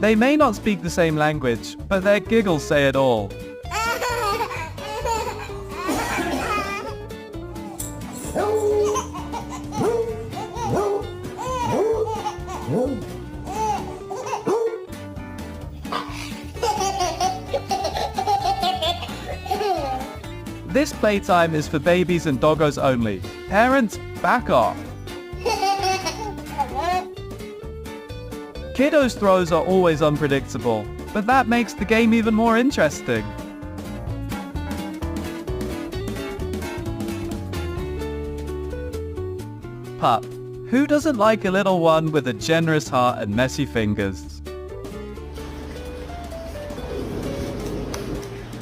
They may not speak the same language, but their giggles say it all. This playtime is for babies and doggos only. Parents, back off. Kiddos' throws are always unpredictable, but that makes the game even more interesting. Pup. Who doesn't like a little one with a generous heart and messy fingers?